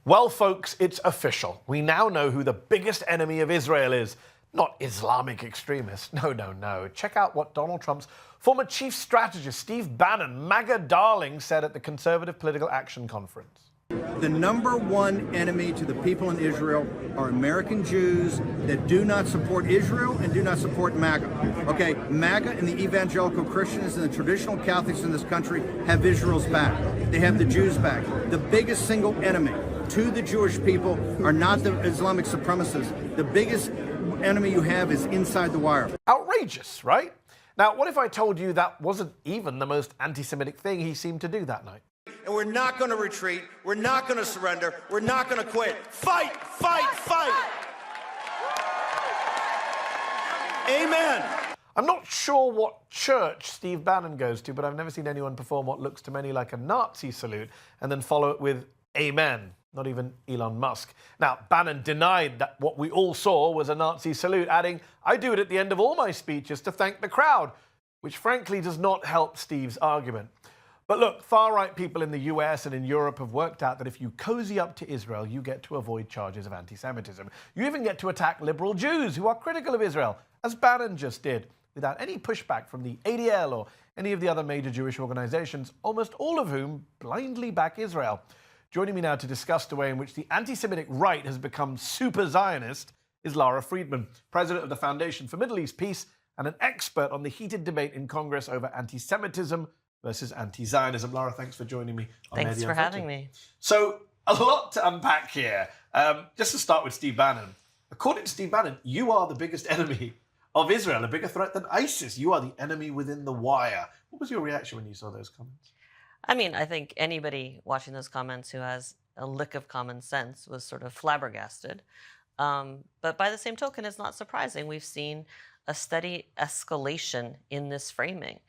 Well, folks, it's official. We now know who the biggest enemy of Israel is. Not Islamic extremists. No, no, no. Check out what Donald Trump's former chief strategist, Steve Bannon, MAGA darling, said at the Conservative Political Action Conference. The number one enemy to the people in Israel are American Jews that do not support Israel and do not support MAGA. Okay, MAGA and the evangelical Christians and the traditional Catholics in this country have Israel's back. They have the Jews back. The biggest single enemy to the Jewish people are not the Islamic supremacists. The biggest enemy you have is inside the wire. Outrageous, right? Now, what if I told you that wasn't even the most anti-Semitic thing he seemed to do that night? And we're not going to retreat. We're not going to surrender. We're not going to quit. Fight, fight, fight. Amen. I'm not sure what church Steve Bannon goes to, but I've never seen anyone perform what looks to many like a Nazi salute and then follow it with Amen. Not even Elon Musk. Now, Bannon denied that what we all saw was a Nazi salute, adding, "I do it at the end of all my speeches to thank the crowd," which frankly does not help Steve's argument. But look, far-right people in the US and in Europe have worked out that if you cozy up to Israel, you get to avoid charges of anti-Semitism. You even get to attack liberal Jews who are critical of Israel, as Bannon just did, without any pushback from the ADL or any of the other major Jewish organizations, almost all of whom blindly back Israel. Joining me now to discuss the way in which the anti-Semitic right has become super Zionist is Lara Friedman, president of the Foundation for Middle East Peace and an expert on the heated debate in Congress over anti-Semitism versus anti-Zionism. Lara, thanks for joining me. Thanks for having me. So, a lot to unpack here. Just to start with Steve Bannon. According to Steve Bannon, you are the biggest enemy of Israel, a bigger threat than ISIS. You are the enemy within the wire. What was your reaction when you saw those comments? I mean, I think anybody watching those comments who has a lick of common sense was sort of flabbergasted. But by the same token, it's not surprising. We've seen a steady escalation in this framing.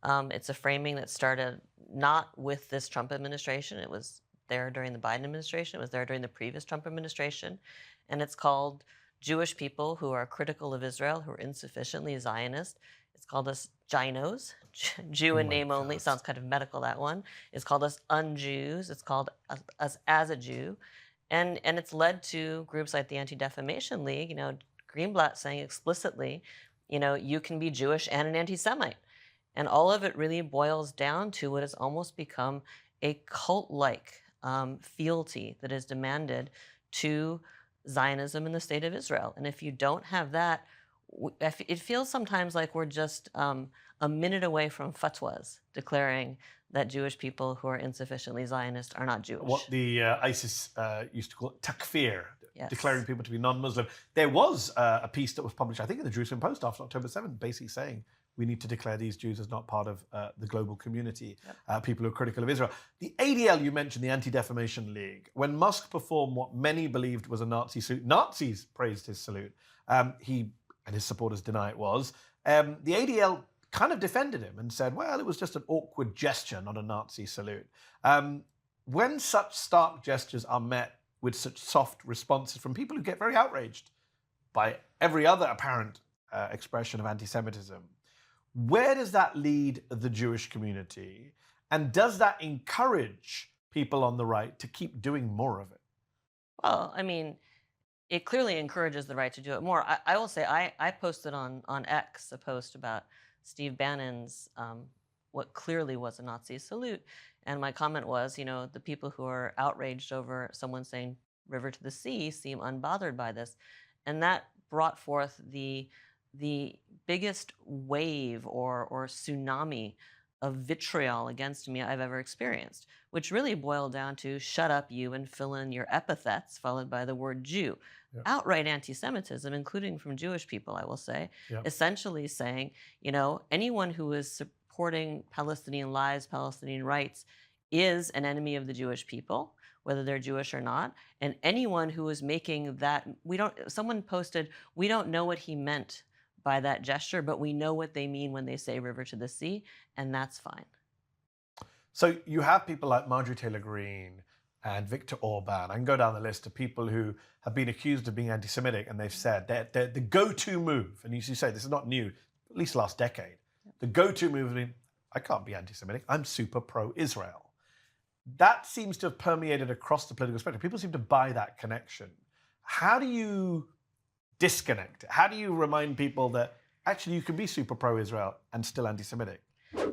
It's a framing that started not with this Trump administration. It was there during the Biden administration. It was there during the previous Trump administration. And it's called Jewish people who are critical of Israel, who are insufficiently Zionist. It's called us Ginos, Jew in name only. Sounds kind of medical, that one. It's called us un-Jews. It's called us as a Jew. And it's led to groups like the Anti-Defamation League, Greenblatt saying explicitly, you can be Jewish and an anti-Semite. And all of it really boils down to what has almost become a cult-like fealty that is demanded to Zionism in the state of Israel. And if you don't have that, it feels sometimes like we're just a minute away from fatwas declaring that Jewish people who are insufficiently Zionist are not Jewish. What the ISIS used to call it takfir, yes. Declaring people to be non-Muslim. There was a piece that was published, I think, in the Jerusalem Post after October 7th, basically saying we need to declare these Jews as not part of the global community, people who are critical of Israel. The ADL you mentioned, the Anti-Defamation League, when Musk performed what many believed was a Nazi salute, Nazis praised his salute. He and his supporters deny it was. The ADL kind of defended him and said, well, it was just an awkward gesture, not a Nazi salute. When such stark gestures are met with such soft responses from people who get very outraged by every other apparent expression of anti-Semitism, where does that lead the Jewish community? And does that encourage people on the right to keep doing more of it? Well, I mean, it clearly encourages the right to do it more. I will say I posted on X a post about Steve Bannon's what clearly was a Nazi salute. And my comment was, the people who are outraged over someone saying river to the sea seem unbothered by this. And that brought forth the biggest wave or tsunami of vitriol against me I've ever experienced, which really boiled down to shut up you and fill in your epithets followed by the word Jew. Yep. Outright anti-Semitism, including from Jewish people, I will say, essentially saying, anyone who is supporting Palestinian lives, Palestinian rights, is an enemy of the Jewish people, whether they're Jewish or not. And anyone who is making that, someone posted, we don't know what he meant by that gesture, but we know what they mean when they say river to the sea, and that's fine. So you have people like Marjorie Taylor Greene and Viktor Orban. I can go down the list of people who have been accused of being anti-Semitic, and they've said that the go-to move, and you say this is not new, at least last decade, the go-to move has been, I can't be anti-Semitic, I'm super pro-Israel. that seems to have permeated across the political spectrum. People seem to buy that connection. How do you disconnect it? How do you remind people that actually you can be super pro-Israel and still anti-Semitic?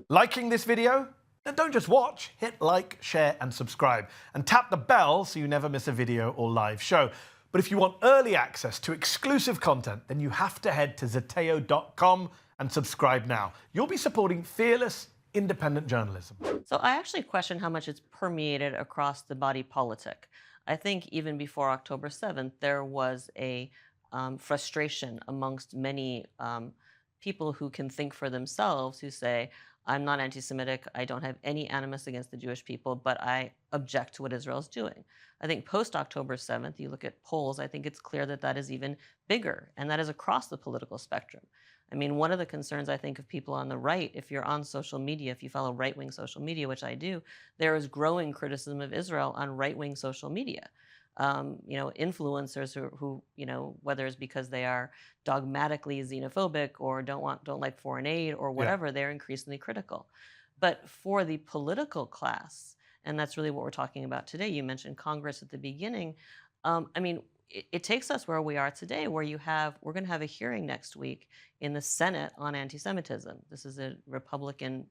Liking this video? Then don't just watch. Hit like, share, and subscribe. And tap the bell so you never miss a video or live show. But if you want early access to exclusive content, then you have to head to Zeteo.com and subscribe now. You'll be supporting fearless, independent journalism. So I actually question how much it's permeated across the body politic. I think even before October 7th, there was a frustration amongst many people who can think for themselves, who say, I'm not anti-Semitic, I don't have any animus against the Jewish people, but I object to what Israel's doing. I think post-October 7th, you look at polls, I think it's clear that that is even bigger, and that is across the political spectrum. I mean, one of the concerns I think of people on the right, if you're on social media, if you follow right-wing social media, which I do, there is growing criticism of Israel on right-wing social media. Influencers who, whether it's because they are dogmatically xenophobic or don't like foreign aid or whatever, they're increasingly critical. But for the political class, and that's really what we're talking about today, you mentioned Congress at the beginning. It takes us where we are today, where we're going to have a hearing next week in the Senate on anti-Semitism. This is a Republican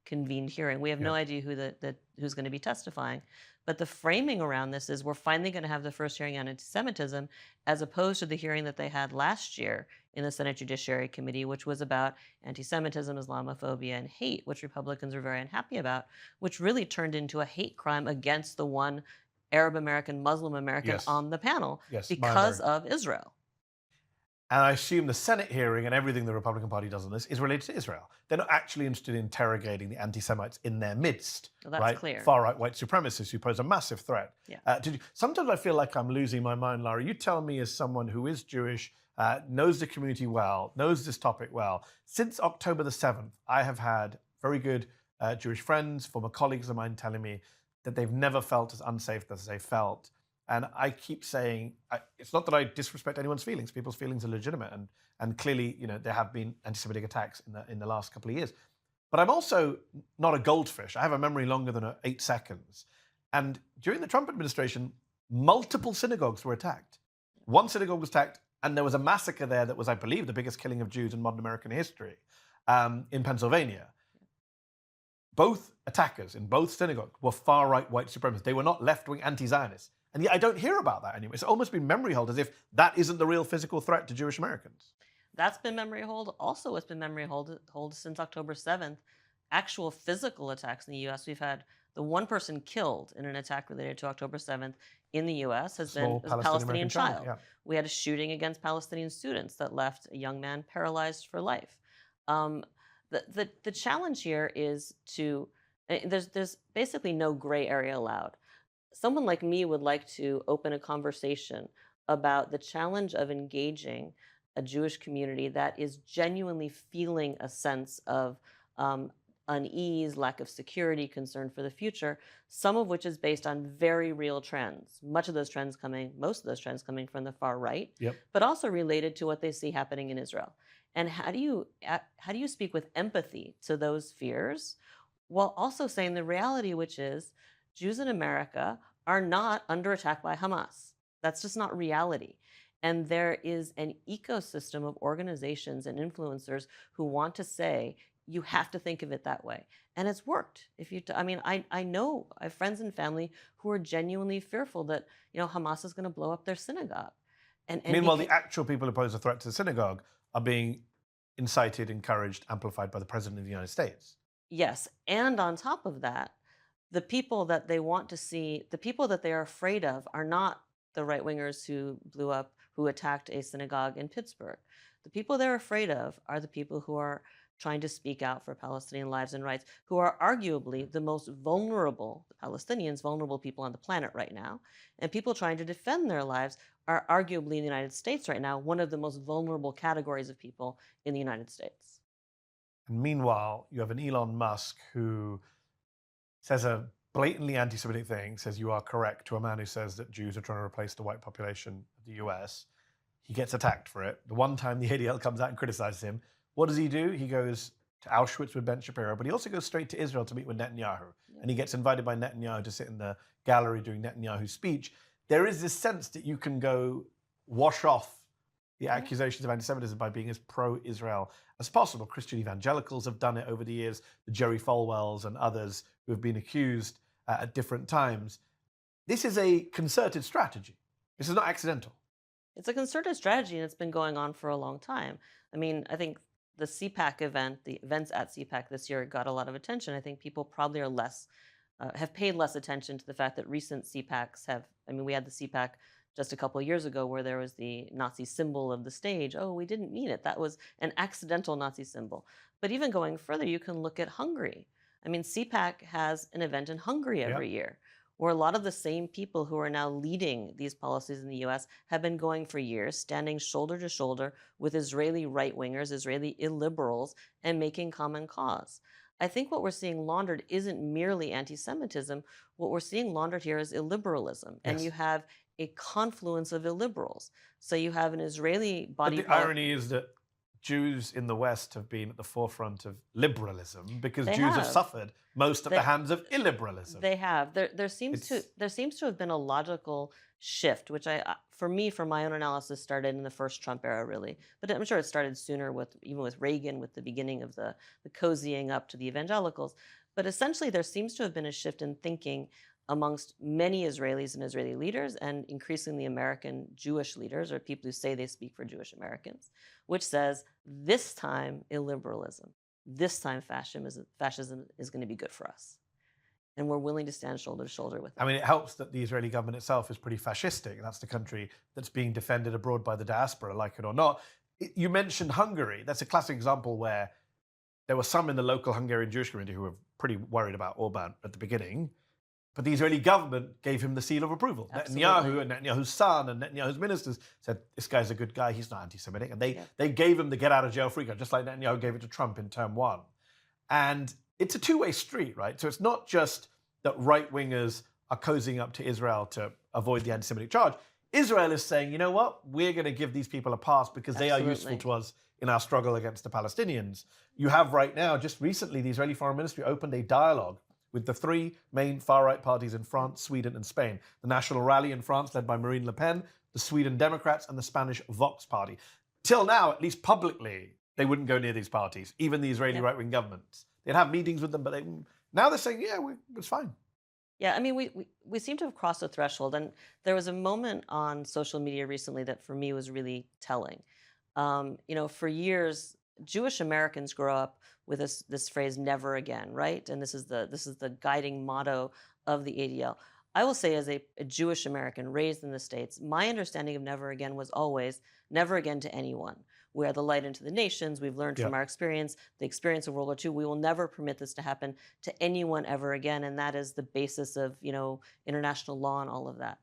convened hearing. We have no idea who's going to be testifying. But the framing around this is we're finally going to have the first hearing on anti-Semitism, as opposed to the hearing that they had last year in the Senate Judiciary Committee, which was about anti-Semitism, Islamophobia, and hate, which Republicans are very unhappy about, which really turned into a hate crime against the one Arab American, Muslim American on the panel because of Israel. And I assume the Senate hearing and everything the Republican Party does on this is related to Israel. They're not actually interested in interrogating the anti-Semites in their midst. Well, that's clear. Far-right white supremacists who pose a massive threat. Yeah. Sometimes I feel like I'm losing my mind, Lara. You tell me, as someone who is Jewish, knows the community well, knows this topic well. Since October the 7th, I have had very good Jewish friends, former colleagues of mine telling me that they've never felt as unsafe as they felt. And I keep saying, it's not that I disrespect anyone's feelings. People's feelings are legitimate. And clearly, there have been anti-Semitic attacks in the last couple of years. But I'm also not a goldfish. I have a memory longer than 8 seconds. And during the Trump administration, multiple synagogues were attacked. One synagogue was attacked, and there was a massacre there that was, I believe, the biggest killing of Jews in modern American history in Pennsylvania. Both attackers in both synagogues were far-right white supremacists. They were not left-wing anti-Zionists. And yet I don't hear about that anymore. It's almost been memory hold, as if that isn't the real physical threat to Jewish Americans. That's been memory hold. Also, it's been memory hold since October 7th. Actual physical attacks in the U.S. We've had the one person killed in an attack related to October 7th in the U.S. has been a Palestinian child. Yeah. We had a shooting against Palestinian students that left a young man paralyzed for life. The challenge here is there's basically no gray area allowed. Someone like me would like to open a conversation about the challenge of engaging a Jewish community that is genuinely feeling a sense of unease, lack of security, concern for the future, some of which is based on very real trends. Most of those trends coming from the far right, but also related to what they see happening in Israel. And how do you speak with empathy to those fears while also saying the reality, which is Jews in America are not under attack by Hamas. That's just not reality. And there is an ecosystem of organizations and influencers who want to say, you have to think of it that way. And it's worked. I know I have friends and family who are genuinely fearful that, Hamas is going to blow up their synagogue. And meanwhile, the actual people who pose a threat to the synagogue are being incited, encouraged, amplified by the President of the United States. Yes. And on top of that, the people that they want to see, the people that they are afraid of are not the right-wingers who attacked a synagogue in Pittsburgh. The people they're afraid of are the people who are trying to speak out for Palestinian lives and rights, who are arguably the most vulnerable, the Palestinians, vulnerable people on the planet right now. And people trying to defend their lives are arguably in the United States right now, one of the most vulnerable categories of people in the United States. And meanwhile, you have an Elon Musk who says a blatantly anti-Semitic thing, says you are correct, to a man who says that Jews are trying to replace the white population of the US. He gets attacked for it. The one time the ADL comes out and criticizes him, what does he do? He goes, to Auschwitz with Ben Shapiro, but he also goes straight to Israel to meet with Netanyahu. And he gets invited by Netanyahu to sit in the gallery during Netanyahu's speech. There is this sense that you can go wash off the accusations of anti-Semitism by being as pro-Israel as possible. Christian evangelicals have done it over the years, the Jerry Falwells and others who have been accused at different times. This is a concerted strategy. This is not accidental. It's a concerted strategy, and it's been going on for a long time. I mean, I think the CPAC event, the events at CPAC this year got a lot of attention. I think people probably are have paid less attention to the fact that recent CPACs have, I mean, we had the CPAC just a couple of years ago where there was the Nazi symbol of the stage. Oh, we didn't mean it. That was an accidental Nazi symbol. But even going further, you can look at Hungary. I mean, CPAC has an event in Hungary every year, where a lot of the same people who are now leading these policies in the US have been going for years, standing shoulder to shoulder with Israeli right-wingers, Israeli illiberals, and making common cause. I think what we're seeing laundered isn't merely anti-Semitism. What we're seeing laundered here is illiberalism. And you have a confluence of illiberals. So you have an Israeli body But the irony is that Jews in the West have been at the forefront of liberalism because Jews have suffered most at the hands of illiberalism. They have. There seems to have been a logical shift, which for me, from my own analysis, started in the first Trump era, really. But I'm sure it started sooner even with Reagan, with the beginning of the cozying up to the evangelicals. But essentially, there seems to have been a shift in thinking amongst many Israelis and Israeli leaders, and increasingly American Jewish leaders, or people who say they speak for Jewish Americans, which says, this time illiberalism, this time fascism is going to be good for us. And we're willing to stand shoulder to shoulder with them. I mean, it helps that the Israeli government itself is pretty fascistic. That's the country that's being defended abroad by the diaspora, like it or not. You mentioned Hungary. That's a classic example where there were some in the local Hungarian Jewish community who were pretty worried about Orban at the beginning. But the Israeli government gave him the seal of approval. Absolutely. Netanyahu and Netanyahu's son and Netanyahu's ministers said, this guy's a good guy, he's not anti-Semitic. And they gave him the get out of jail free card, just like Netanyahu gave it to Trump in term 1. And it's a two-way street, right? So it's not just that right-wingers are cozying up to Israel to avoid the anti-Semitic charge. Israel is saying, you know what? We're going to give these people a pass because they are useful to us in our struggle against the Palestinians. You have right now, just recently, the Israeli Foreign Ministry opened a dialogue with the 3 main far-right parties in France, Sweden, and Spain. The National Rally in France, led by Marine Le Pen, the Sweden Democrats, and the Spanish Vox Party. Till now, at least publicly, they wouldn't go near these parties, even the Israeli right-wing governments. They'd have meetings with them, but now they're saying, yeah, it's fine. Yeah, I mean, we seem to have crossed a threshold. And there was a moment on social media recently that for me was really telling. For years, Jewish Americans grow up with this phrase "never again," right? And this is the guiding motto of the ADL. I will say, as a Jewish American raised in the States, my understanding of "never again" was always never again to anyone. We are the light into the nations. We've learned from our experience, the experience of World War II. We will never permit this to happen to anyone ever again, and that is the basis of international law and all of that.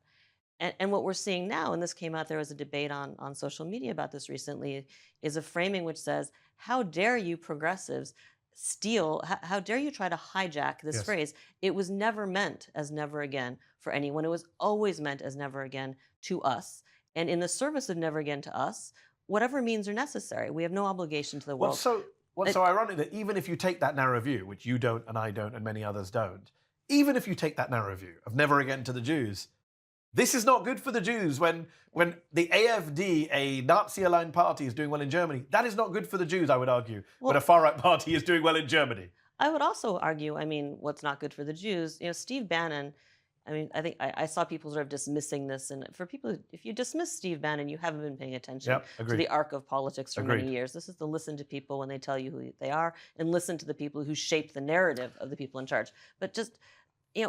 And what we're seeing now, and this came out, there was a debate on social media about this recently, is a framing which says, how dare you progressives steal, how dare you try to hijack this phrase? It was never meant as never again for anyone. It was always meant as never again to us. And in the service of never again to us, whatever means are necessary. We have no obligation to the world. What's so ironic that even if you take that narrow view, which you don't and I don't and many others don't, even if you take that narrow view of never again to the Jews, this is not good for the Jews. When the AfD, a Nazi-aligned party, is doing well in Germany, that is not good for the Jews, I would argue, when a far-right party is doing well in Germany. I would also argue, what's not good for the Jews, Steve Bannon, I think I saw people sort of dismissing this. And for people, if you dismiss Steve Bannon, you haven't been paying attention to the arc of politics for many years. This is to listen to people when they tell you who they are and listen to the people who shape the narrative of the people in charge. But just,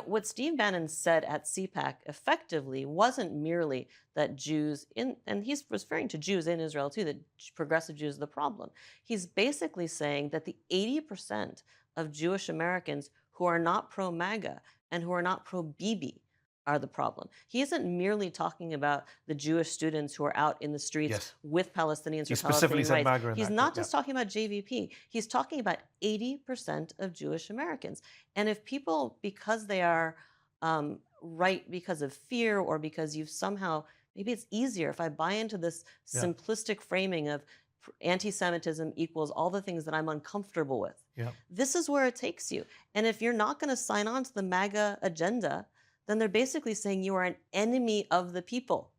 what Steve Bannon said at CPAC effectively wasn't merely that Jews, and he's referring to Jews in Israel too, that progressive Jews are the problem. He's basically saying that the 80% of Jewish Americans who are not pro-MAGA and who are not pro-Bibi are the problem. He isn't merely talking about the Jewish students who are out in the streets with Palestinians for Palestinian rights. He's not just talking about JVP. He's talking about 80% of Jewish Americans. And if people, because they are right because of fear or because you've somehow, maybe it's easier if I buy into this simplistic framing of anti-Semitism equals all the things that I'm uncomfortable with. Yeah. This is where it takes you. And if you're not going to sign on to the MAGA agenda, then they're basically saying you are an enemy of the people.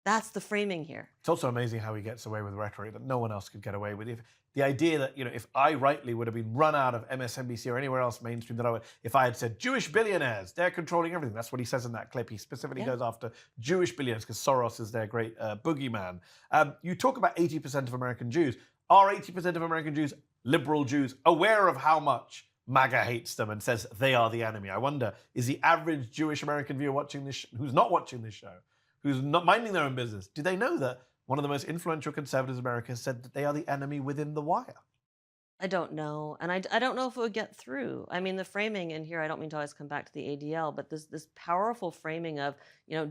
That's the framing here. It's also amazing how he gets away with rhetoric that no one else could get away with. If the idea that, if I rightly would have been run out of MSNBC or anywhere else mainstream that if I had said Jewish billionaires, they're controlling everything. That's what he says in that clip. He specifically goes after Jewish billionaires because Soros is their great boogeyman. You talk about 80% of American Jews. Are 80% of American Jews, liberal Jews, aware of how much MAGA hates them and says they are the enemy? I wonder, is the average Jewish American viewer watching this, who's not watching this show, who's not minding their own business, do they know that one of the most influential conservatives in America has said that they are the enemy within the wire? I don't know. And I don't know if it would get through. I mean, the framing in here, I don't mean to always come back to the ADL, but this powerful framing of,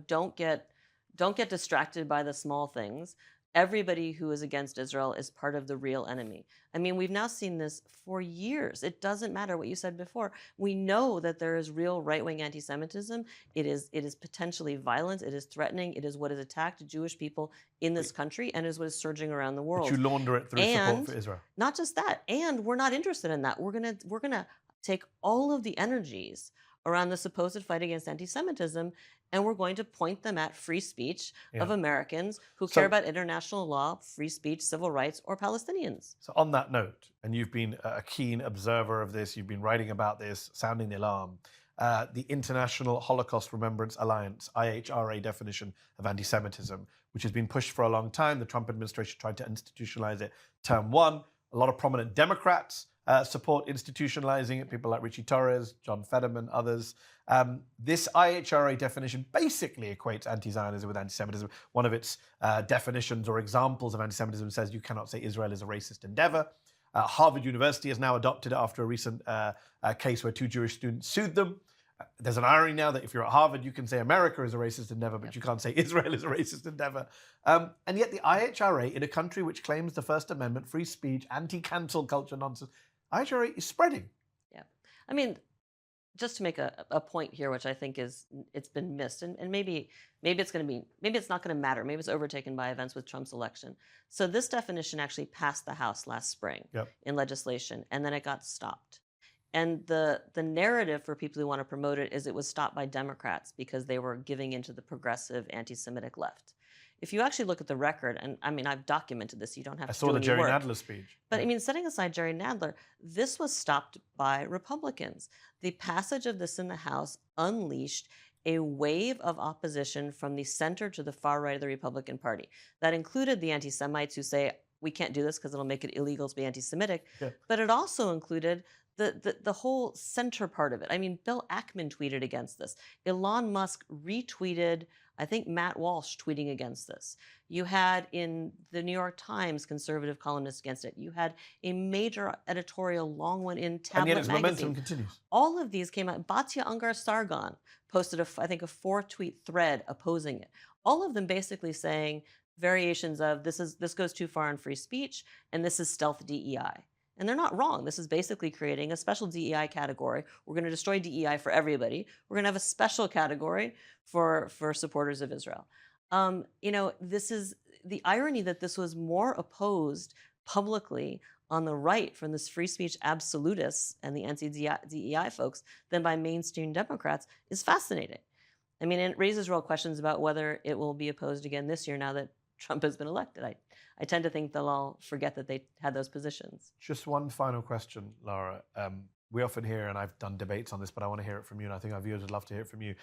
don't get distracted by the small things. Everybody who is against Israel is part of the real enemy. I mean, we've now seen this for years. It doesn't matter what you said before. We know that there is real right-wing anti-Semitism. It is potentially violent. It is threatening. It is what has attacked Jewish people in this country and is what is surging around the world. But you launder it through support for Israel. Not just that. And we're not interested in that. We're gonna take all of the energies around the supposed fight against anti-Semitism, and we're going to point them at free speech of Americans who care about international law, free speech, civil rights, or Palestinians. So on that note, and you've been a keen observer of this, you've been writing about this, sounding the alarm, the International Holocaust Remembrance Alliance, IHRA definition of anti-Semitism, which has been pushed for a long time. The Trump administration tried to institutionalize it term one. A lot of prominent Democrats support institutionalizing it, people like Richie Torres, John Fetterman, others. This IHRA definition basically equates anti-Zionism with anti-Semitism. One of its definitions or examples of anti-Semitism says you cannot say Israel is a racist endeavor. Harvard University has now adopted it after a recent case where 2 Jewish students sued them. There's an irony now that if you're at Harvard, you can say America is a racist endeavor, but you can't say Israel is a racist endeavor. And yet the IHRA, in a country which claims the First Amendment, free speech, anti-cancel culture nonsense, IHRA is spreading. Yeah. I mean, just to make a point here, which I think it's been missed, and maybe it's not going to matter. Maybe it's overtaken by events with Trump's election. So this definition actually passed the House last spring in legislation, and then it got stopped. And the narrative for people who want to promote it is it was stopped by Democrats because they were giving into the progressive anti-Semitic left. If you actually look at the record, and I mean, I've documented this, you don't have to do any work. I saw the Jerry Nadler speech. But I mean, setting aside Jerry Nadler, this was stopped by Republicans. The passage of this in the House unleashed a wave of opposition from the center to the far right of the Republican Party. That included the anti-Semites who say, we can't do this because it'll make it illegal to be anti-Semitic. Yeah. But it also included the whole center part of it. I mean, Bill Ackman tweeted against this. Elon Musk retweeted, I think, Matt Walsh tweeting against this. You had in the New York Times conservative columnists against it. You had a major editorial, long one in Tablet and yet its magazine. momentum continues. All of these came out. Batya Ungar-Sargon posted, I think, a 4-tweet thread opposing it. All of them basically saying variations of this goes too far on free speech, and this is stealth DEI. And they're not wrong. This is basically creating a special DEI category. We're going to destroy DEI for everybody. We're going to have a special category for supporters of Israel. This is the irony that this was more opposed publicly on the right from this free speech absolutists and the anti-DEI folks than by mainstream Democrats is fascinating. I mean, it raises real questions about whether it will be opposed again this year now that Trump has been elected. I tend to think they'll all forget that they had those positions. Just one final question, Lara. We often hear, and I've done debates on this, but I want to hear it from you, and I think our viewers would love to hear it from you.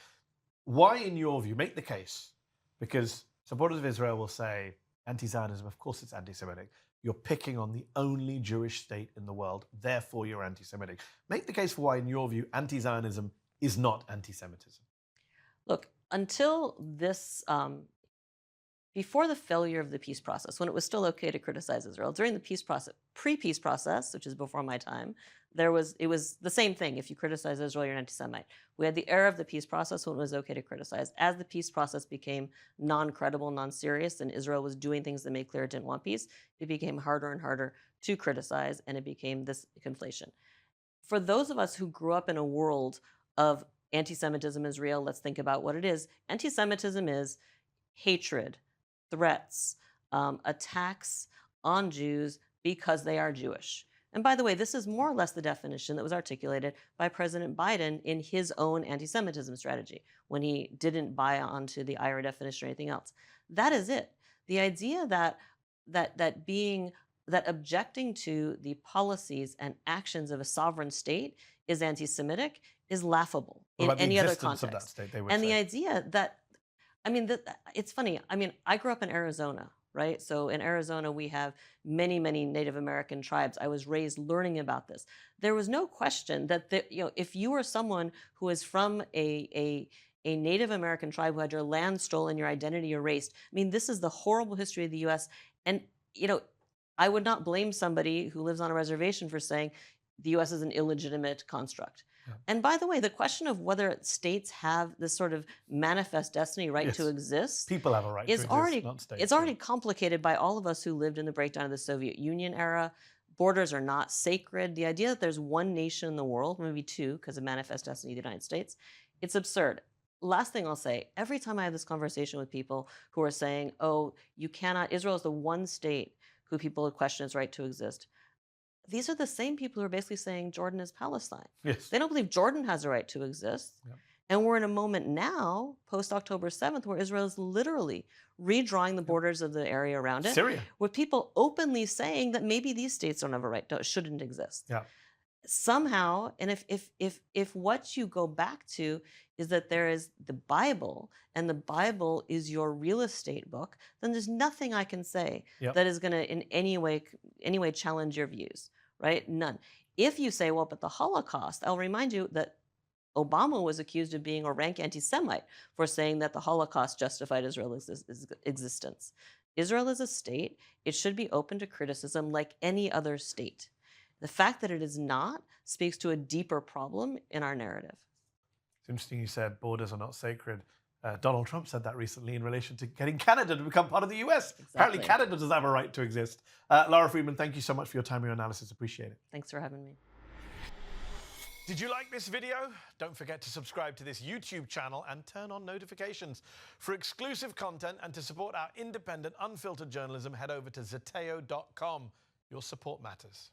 Why, in your view, make the case, because supporters of Israel will say, anti-Zionism, of course it's anti-Semitic. You're picking on the only Jewish state in the world, therefore you're anti-Semitic. Make the case for why, in your view, anti-Zionism is not anti-Semitism. Look, until this... before the failure of the peace process, when it was still okay to criticize Israel, during the peace process, pre-peace process, which is before my time, it was the same thing. If you criticize Israel, you're an anti-Semite. We had the era of the peace process when it was okay to criticize. As the peace process became non-credible, non-serious, and Israel was doing things that made clear it didn't want peace, it became harder and harder to criticize, and it became this conflation. For those of us who grew up in a world of anti-Semitism is real, let's think about what it is. Anti-Semitism is hatred, threats, attacks on Jews because they are Jewish. And by the way, this is more or less the definition that was articulated by President Biden in his own anti-Semitism strategy when he didn't buy onto the IHRA definition or anything else. That is it. The idea that objecting to the policies and actions of a sovereign state is anti-Semitic is laughable in any other context. Of that state, they would and say. The idea that, I mean, it's funny. I mean, I grew up in Arizona, right? So in Arizona, we have many, many Native American tribes. I was raised learning about this. There was no question that if you were someone who is from a Native American tribe who had your land stolen, your identity erased. I mean, this is the horrible history of the U.S. And I would not blame somebody who lives on a reservation for saying the U.S. is an illegitimate construct. Yeah. And by the way, the question of whether states have this sort of manifest destiny right to exist, people have a right to exist, not states. It's already complicated by all of us who lived in the breakdown of the Soviet Union era. Borders are not sacred. The idea that there's one nation in the world, maybe two, because of manifest destiny of the United States, it's absurd. Last thing I'll say, every time I have this conversation with people who are saying, oh, you cannot, Israel is the one state who people question its right to exist. These are the same people who are basically saying Jordan is Palestine. Yes. They don't believe Jordan has a right to exist. Yep. And we're in a moment now, post-October 7th, where Israel is literally redrawing the borders of the area around it. Syria. With people openly saying that maybe these states don't have a right, shouldn't exist. Yeah. Somehow, and if what you go back to is that there is the Bible, and the Bible is your real estate book, then there's nothing I can say that is going to in any way challenge your views, right? None. If you say, well, but the Holocaust, I'll remind you that Obama was accused of being a rank anti-Semite for saying that the Holocaust justified Israel's existence. Israel is a state. It should be open to criticism like any other state. The fact that it is not speaks to a deeper problem in our narrative. It's interesting you said borders are not sacred. Donald Trump said that recently in relation to getting Canada to become part of the US. Exactly. Apparently Canada does have a right to exist. Lara Friedman, thank you so much for your time and your analysis. Appreciate it. Thanks for having me. Did you like this video? Don't forget to subscribe to this YouTube channel and turn on notifications. For exclusive content and to support our independent, unfiltered journalism, head over to Zeteo.com. Your support matters.